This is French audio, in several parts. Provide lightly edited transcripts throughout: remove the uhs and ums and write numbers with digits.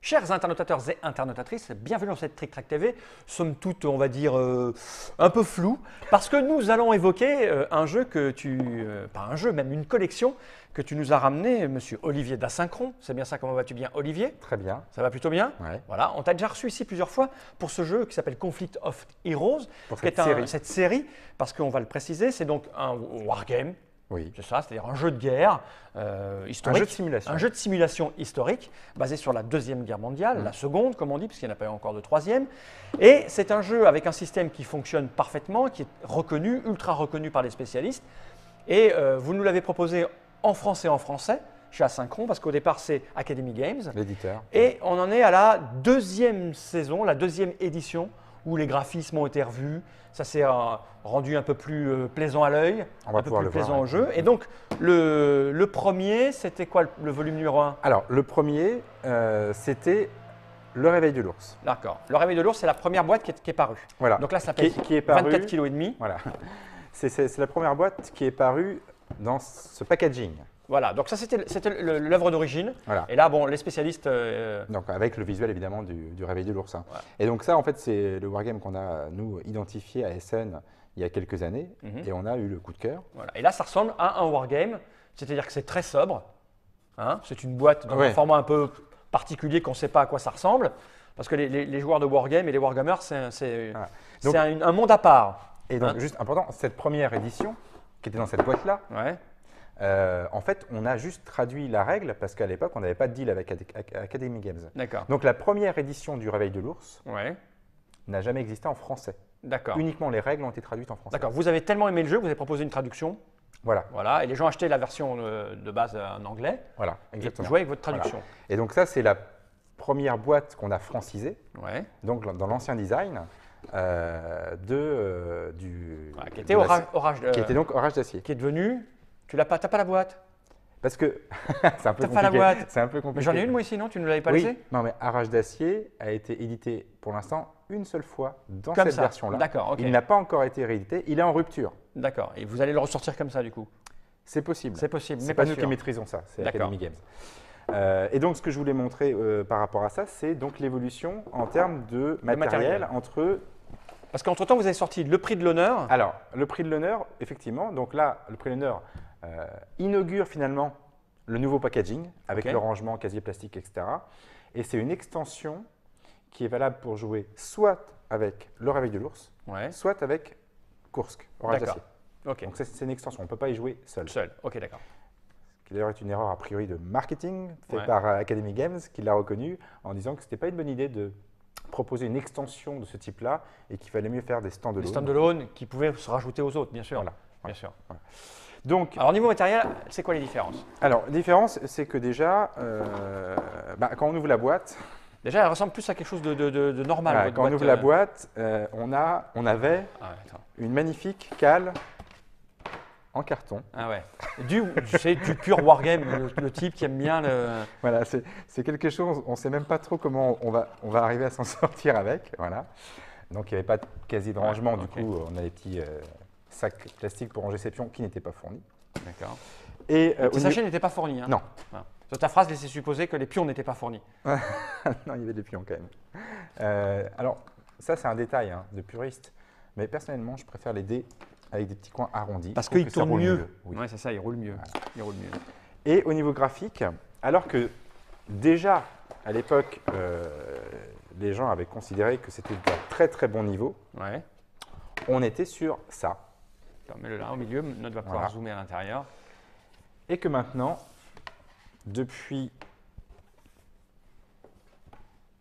Chers internautateurs et internautatrices, bienvenue dans cette Trick Track TV, somme toute, on va dire, un peu flou, parce que nous allons évoquer un jeu que pas un jeu, même une collection que tu nous as ramené, monsieur Olivier d'Asynchron. C'est bien ça, comment vas-tu bien, Olivier? Très bien. Ça va plutôt bien? Ouais. Voilà, on t'a déjà reçu ici plusieurs fois pour ce jeu qui s'appelle Conflict of Heroes, Pour qui est cette série, parce qu'on va le préciser, c'est donc un wargame. Oui. C'est ça, c'est-à-dire un jeu de guerre historique. Un jeu de simulation. Un jeu de simulation historique basé sur la Deuxième Guerre mondiale, la seconde, comme on dit, puisqu'il n'y en a pas eu encore de troisième. Et c'est un jeu avec un système qui fonctionne parfaitement, qui est reconnu, ultra reconnu par les spécialistes. Et vous nous l'avez proposé en français chez Asynchron, parce qu'au départ, c'est Academy Games. L'éditeur. Et on en est à la deuxième saison, la deuxième édition, où les graphismes ont été revus. Ça s'est rendu un peu plus plaisant à l'œil, un peu plus plaisant au jeu. Et donc, le premier, c'était quoi le volume numéro 1? Alors, le premier, c'était Le Réveil de l'ours. D'accord. Le Réveil de l'ours, c'est la première boîte qui est parue. Voilà. Donc là, ça pèse qui est paru, 24,5 kg. Voilà. C'est la première boîte qui est parue dans ce packaging. Voilà, donc ça c'était l'œuvre d'origine. Voilà. Et là, bon, les spécialistes… Donc avec le visuel évidemment du Réveil de l'ours. Hein. Ouais. Et donc ça, en fait, c'est le wargame qu'on a, nous, identifié à SN il y a quelques années. Et on a eu le coup de cœur. Voilà. Et là, ça ressemble à un wargame, c'est-à-dire que c'est très sobre. Hein, c'est une boîte dans un format un peu particulier qu'on ne sait pas à quoi ça ressemble. Parce que les joueurs de wargame et les wargamers, c'est un monde à part. Et donc, juste important, cette première édition qui était dans cette boîte-là, ouais. En fait, on a juste traduit la règle parce qu'à l'époque, on n'avait pas de deal avec Academy Games. D'accord. Donc, la première édition du Réveil de l'ours Ouais. n'a jamais existé en français. D'accord. Uniquement les règles ont été traduites en français. D'accord. Vous avez tellement aimé le jeu, vous avez proposé une traduction. Voilà. Voilà. Et les gens achetaient la version de base en anglais. Voilà, exactement. Et jouaient avec votre traduction. Voilà. Et donc, ça, c'est la première boîte qu'on a francisée. Ouais. Donc, dans l'ancien design qui était Orage qui était donc Orage d'acier. Qui est devenu… Tu n'as pas la boîte? Parce que c'est un peu compliqué. Pas la boîte. C'est un peu compliqué. Mais j'en ai une moi ici, non? Tu ne l'avais pas oui. laissée? Non, mais Orage d'acier a été édité pour l'instant une seule fois dans comme cette ça. version-là. D'accord, ok. Il n'a pas encore été réédité, il est en rupture. D'accord. Et vous allez le ressortir comme ça du coup? C'est possible. C'est possible, mais c'est pas nous qui maîtrisons ça, c'est Academy Games. Et donc, ce que je voulais montrer par rapport à ça, c'est donc l'évolution en termes de matériel entre… Parce qu'entre-temps, vous avez sorti le prix de l'honneur. Alors, le prix de l'honneur, effectivement. Donc là, le prix de l'honneur inaugure finalement le nouveau packaging avec le rangement, casier plastique, etc. Et c'est une extension qui est valable pour jouer soit avec le Réveil de l'ours, soit avec Kursk, Orage d'acier. Okay. Donc c'est une extension, on ne peut pas y jouer seul. Ok, d'accord. Ce qui d'ailleurs est une erreur a priori de marketing faite par Academy Games qui l'a reconnu en disant que ce n'était pas une bonne idée de proposer une extension de ce type-là et qu'il fallait mieux faire des stand-alone. Des stand-alone qui pouvaient se rajouter aux autres, bien sûr. Voilà. Bien sûr. Voilà. Donc, alors, niveau matériel, c'est quoi les différences? Alors, la différence, c'est que déjà, quand on ouvre la boîte… Déjà, elle ressemble plus à quelque chose de normal. Voilà, quand on ouvre la boîte, on avait une magnifique cale en carton. Ah ouais. Du pur wargame, le type qui aime bien le… Voilà, c'est quelque chose, on ne sait même pas trop comment on va arriver à s'en sortir avec. Voilà. Donc, il n'y avait pas de casier de rangement, du coup, on a des petits… sac plastique pour ranger ses pions qui n'étaient pas fournis. D'accord. Et ces sachets n'étaient pas fournis. Hein. Non. Voilà. Ta phrase laissait supposer que les pions n'étaient pas fournis. Non, il y avait des pions quand même. Alors, ça c'est un détail de puriste, mais personnellement, je préfère les dés avec des petits coins arrondis. Parce qu'ils tournent mieux. Oui, c'est ça, ils roulent mieux. Voilà. Ils roulent mieux. Et au niveau graphique, alors que déjà à l'époque, les gens avaient considéré que c'était d'un très très bon niveau, on était sur ça. Mets-le là au milieu, notre va pouvoir zoomer à l'intérieur. Et que maintenant, depuis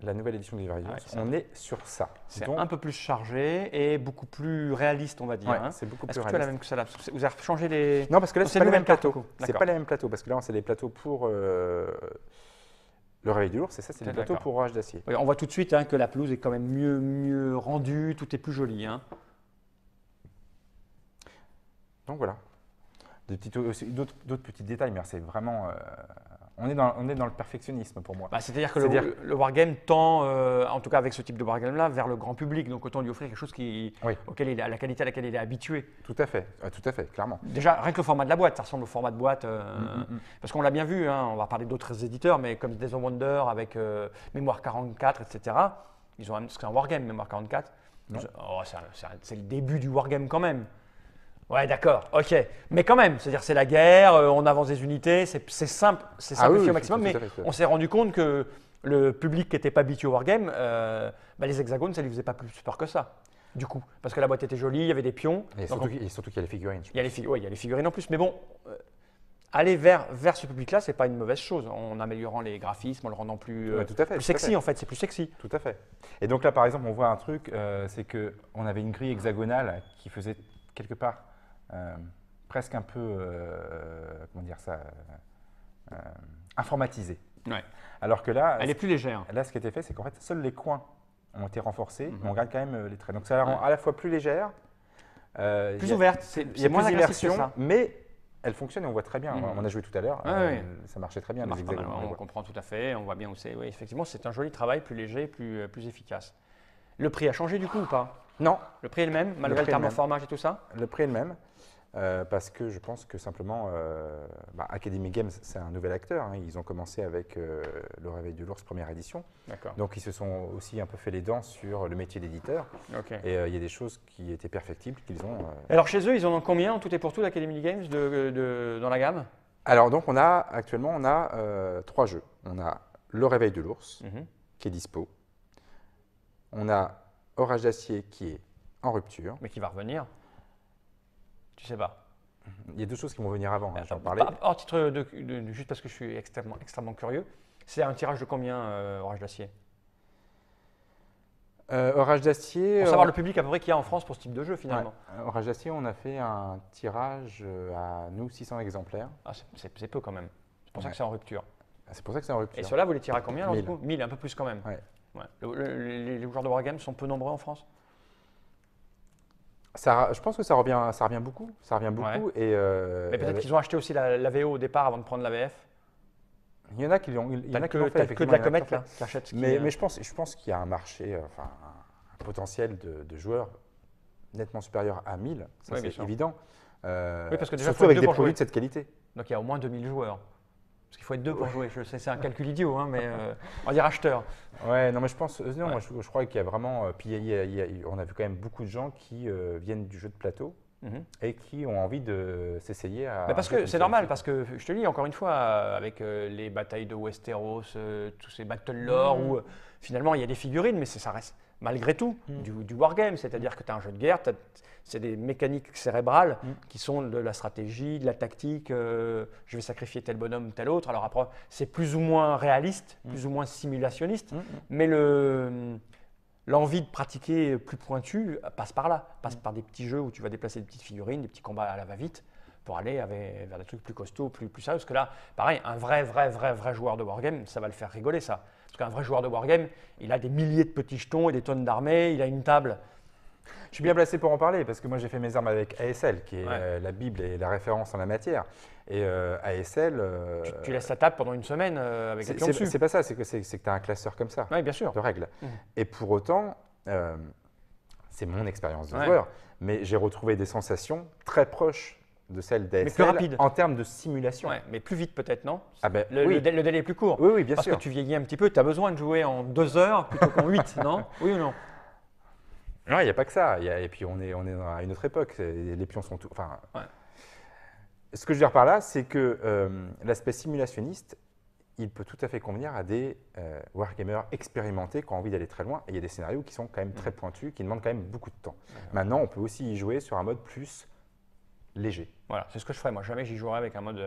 la nouvelle édition du Réveil de l'ours, on est sur ça. C'est un peu plus chargé et beaucoup plus réaliste, on va dire. C'est beaucoup plus réaliste. Est-ce que tu as la même que ça là? Vous avez changé les… Non, parce que là, c'est pas les mêmes plateaux. C'est pas les mêmes plateaux, parce que là, c'est les plateaux pour le Réveil du l'ours, et ça, c'est les plateaux pour Orage d'acier. Oui, on voit tout de suite que la pelouse est quand même mieux rendue, tout est plus joli. Donc voilà, d'autres petits détails, mais c'est vraiment on est dans le perfectionnisme pour moi. Bah, c'est-à-dire que le wargame tend, en tout cas avec ce type de wargame-là, vers le grand public. Donc autant lui offrir quelque chose à la qualité à laquelle il est habitué. Tout à fait, clairement. Déjà, rien que le format de la boîte, ça ressemble au format de boîte. Parce qu'on l'a bien vu, hein, on va parler d'autres éditeurs, mais comme Days of Wonder avec Mémoire 44, etc. Ils ont c'est un wargame, Mémoire 44. C'est le début du wargame quand même. Ouais, d'accord, ok. Mais quand même, c'est-à-dire c'est la guerre, on avance des unités, c'est simple, c'est simplifié au maximum, mais on s'est rendu compte que le public qui n'était pas habitué au wargame, les hexagones, ça ne lui faisait pas plus peur que ça, du coup. Parce que la boîte était jolie, il y avait des pions. Et surtout qu'il y a les figurines. Il y a les figurines en plus, mais bon, aller vers ce public-là, ce n'est pas une mauvaise chose, en améliorant les graphismes, en le rendant plus sexy en fait, c'est plus sexy. Tout à fait. Et donc là, par exemple, on voit un truc, c'est qu'on avait une grille hexagonale qui faisait quelque part presque un peu, comment dire ça, informatisée. Ouais. Alors que là, elle est plus légère. Là, ce qui a été fait, c'est qu'en fait, seuls les coins ont été renforcés, mais on garde quand même les traits. Donc ça la rend à la fois plus légère, plus ouverte, il y a moins d'immersion, mais elle fonctionne et on voit très bien. On a joué tout à l'heure, ça marchait très bien. Les hexagones, on comprend tout à fait, on voit bien où c'est. Oui, effectivement, c'est un joli travail, plus léger, plus efficace. Le prix a changé du coup ou pas? Non. Le prix est le même, malgré le thermoformage et tout ça? Le prix est le même. Parce que je pense que simplement, Academy Games, c'est un nouvel acteur. Hein. Ils ont commencé avec Le Réveil de l'Ours, première édition. Donc, ils se sont aussi un peu fait les dents sur le métier d'éditeur. Et il y a des choses qui étaient perfectibles qu'ils ont. Alors, chez eux, ils en ont combien en tout et pour tout d'Academy Games dans la gamme? Alors, donc, actuellement, on a 3 jeux. On a Le Réveil de l'Ours, qui est dispo. On a Orage d'Acier, qui est en rupture. Mais qui va revenir. Tu sais pas. Il y a 2 choses qui vont venir avant, j'en parlais. En titre juste parce que je suis extrêmement curieux, c'est un tirage de combien Orage d'Acier? Orage d'Acier. Pour savoir le public à peu près qu'il y a en France pour ce type de jeu finalement. Ouais. Orage d'Acier, on a fait un tirage à nous 600 exemplaires. Ah, c'est peu quand même. C'est pour ça que c'est en rupture. C'est pour ça que c'est en rupture. Et ceux-là, vous les tirez à combien alors, 1000. du coup 1000, un peu plus quand même. Ouais. Les joueurs de Wargame sont peu nombreux en France? Je pense que ça revient beaucoup. Mais peut-être qu'ils ont acheté aussi la VO au départ avant de prendre la VF. Il y en a qui l'ont fait. Que de la comète là, qui achète. Mais je pense qu'il y a un marché, un potentiel de joueurs nettement supérieur à 1000. Ça, c'est évident. Oui, parce que déjà, surtout avec des produits de cette qualité. Donc il y a au moins 2000 joueurs. Parce qu'il faut être 2 pour jouer. Je sais, c'est un calcul idiot, hein, mais on va dire acheteur. Ouais, non, mais je pense. Non, moi, je crois qu'il y a vraiment. Puis on a vu quand même beaucoup de gens qui viennent du jeu de plateau et qui ont envie de s'essayer à. Mais parce que c'est normal, parce que je te dis encore une fois, avec les batailles de Westeros, tous ces battle lore où finalement il y a des figurines, mais ça reste malgré tout du wargame, c'est-à-dire que tu as un jeu de guerre, c'est des mécaniques cérébrales qui sont de la stratégie, de la tactique, je vais sacrifier tel bonhomme, tel autre. Alors après, c'est plus ou moins réaliste, plus ou moins simulationniste, mais l'envie de pratiquer plus pointu passe par là, passe par des petits jeux où tu vas déplacer des petites figurines, des petits combats à la va-vite pour aller vers des trucs plus costauds, plus sérieux. Parce que là, pareil, un vrai joueur de wargame, ça va le faire rigoler ça. Parce qu'un vrai joueur de wargame, il a des milliers de petits jetons et des tonnes d'armées, il a une table. Je suis bien placé pour en parler parce que moi j'ai fait mes armes avec ASL, qui est la Bible et la référence en la matière. Et ASL. Tu laisses ta table pendant une semaine avec des pions dessus. C'est pas ça, c'est que tu as un classeur comme ça bien sûr. de règles. Et pour autant, c'est mon expérience de joueur, mais j'ai retrouvé des sensations très proches de celles d'ASL en termes de simulation. Mais plus vite peut-être, non? Oui. Le délai est plus court. Oui, bien sûr. Parce que tu vieillis un petit peu, tu as besoin de jouer en 2 heures plutôt qu'en 8, non? Oui ou non? Non, il n'y a pas que ça. Et puis on est à une autre époque. Les pions sont tout. Ce que je veux dire par là, c'est que l'aspect simulationniste, il peut tout à fait convenir à des wargamers expérimentés qui ont envie d'aller très loin. Et il y a des scénarios qui sont quand même très pointus, qui demandent quand même beaucoup de temps. Maintenant, on peut aussi y jouer sur un mode plus léger. Voilà, c'est ce que je ferais. Moi, jamais j'y jouerais avec un mode.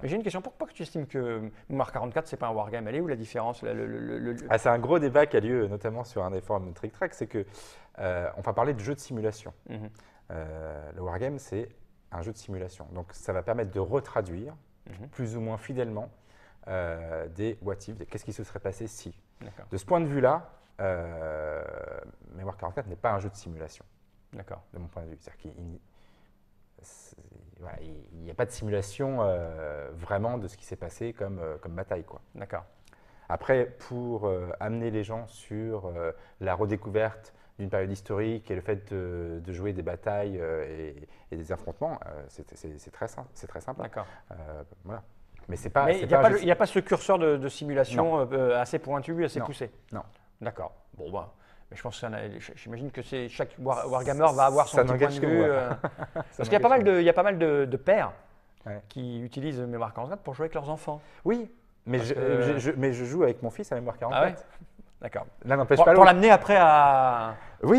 Mais j'ai une question. Pourquoi tu estimes que Mémoire 44, c'est pas un wargame? Elle est où la différence? C'est un gros débat qui a lieu notamment sur un des forums de Trick Track. C'est que on va parler de jeux de simulation. Le wargame, c'est un jeu de simulation. Donc, ça va permettre de retraduire plus ou moins fidèlement des what if, qu'est-ce qui se serait passé si. De ce point de vue-là, Mémoire 44 n'est pas un jeu de simulation. D'accord. De mon point de vue. C'est-à-dire voilà, il n'y a pas de simulation vraiment de ce qui s'est passé comme bataille, quoi. D'accord. Après, pour amener les gens sur la redécouverte d'une période historique et le fait de jouer des batailles et des affrontements, c'est très simple. C'est très simple. D'accord. Voilà. Mais c'est pas. Mais il n'y a pas ce curseur de simulation assez pointu, assez poussé. Non. D'accord. Bon, bah, mais je pense que j'imagine que chaque Wargammer va avoir son petit point de vue. Parce qu'il y a pas mal de pères qui utilisent Mémoire 44 pour jouer avec leurs enfants. Oui, mais je joue avec mon fils à Mémoire 44. Ah ouais. D'accord. L'un n'empêche pas l'autre. Pour l'amener après à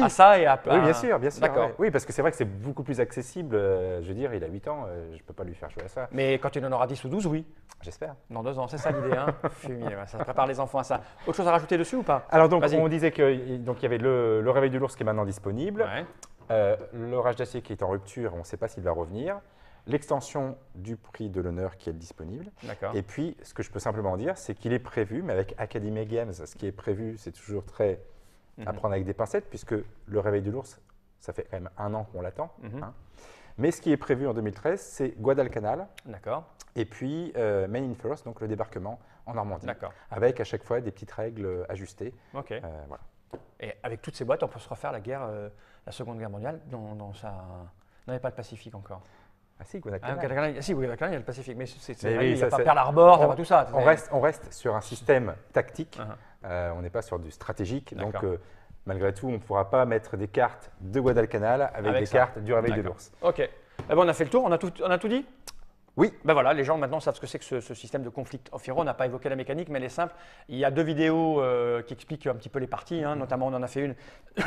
ça et à… Oui, bien sûr, bien sûr. D'accord. Ouais. Oui, parce que c'est vrai que c'est beaucoup plus accessible. Je veux dire, il a 8 ans, je ne peux pas lui faire jouer à ça. Mais quand il en aura 10 ou 12, oui. J'espère. Dans 2 ans, c'est ça l'idée. Hein. Fumier, ça prépare les enfants à ça. Autre chose à rajouter dessus ou pas? Alors donc, on disait qu'il y avait le Réveil de l'ours qui est maintenant disponible. Ouais. L'Orage d'acier qui est en rupture, on ne sait pas s'il va revenir. L'extension du prix de l'honneur qui est disponible. D'accord. Et puis, ce que je peux simplement dire, c'est qu'il est prévu, mais avec Academy Games, ce qui est prévu, c'est toujours très à prendre avec des pincettes, puisque le Réveil de l'ours, ça fait quand même 1 an qu'on l'attend. Hein. Mais ce qui est prévu en 2013, c'est Guadalcanal. D'accord. Et puis Main in First, donc le débarquement en Normandie. D'accord. Avec à chaque fois des petites règles ajustées. Ok. Voilà. Et avec toutes ces boîtes, on peut se refaire la Seconde Guerre mondiale dans sa… Non, il n'y a pas le Pacifique encore. Ah si, Guadalcanal. Guadalcanal, il y a le Pacifique, mais il n'y a pas Pearl Harbor, pas tout ça. On reste sur un système tactique, on n'est pas sur du stratégique, donc malgré tout, on ne pourra pas mettre des cartes de Guadalcanal avec des cartes du Réveil de l'ours. Ok, on a fait le tour, on a tout dit? Oui. Ben voilà, les gens maintenant savent ce que c'est que ce système de Conflict of Heroes. On n'a pas évoqué la mécanique, mais elle est simple. Il y a 2 vidéos qui expliquent un petit peu les parties, notamment on en a fait une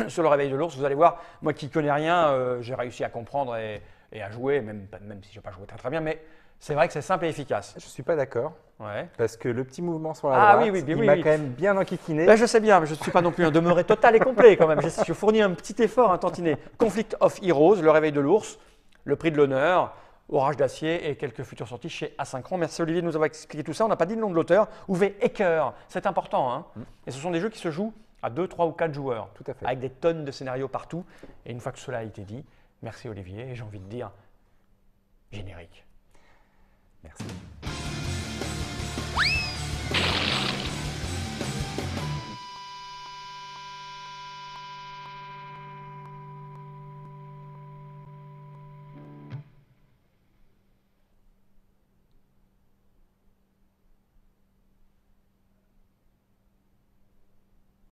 sur le Réveil de l'ours. Vous allez voir, moi qui ne connais rien, j'ai réussi à comprendre et à jouer, même si je n'ai pas joué très bien, mais c'est vrai que c'est simple et efficace. Je ne suis pas d'accord, ouais. Parce que le petit mouvement sur la droite, il m'a quand même bien enquiquiné. Ben, je sais bien, mais je ne suis pas non plus un demeuré total et complet quand même. Je fournis un petit effort, un tantinet. Conflict of Heroes, le Réveil de l'ours, le prix de l'honneur, Orage d'acier et quelques futures sorties chez Asynchron. Merci Olivier de nous avoir expliqué tout ça. On n'a pas dit le nom de l'auteur, Uwe Ecker, c'est important. Hein. Et ce sont des jeux qui se jouent à 2, 3 ou 4 joueurs, tout à fait. Avec des tonnes de scénarios partout. Et une fois que cela a été dit, merci Olivier, et j'ai envie de dire générique. Merci.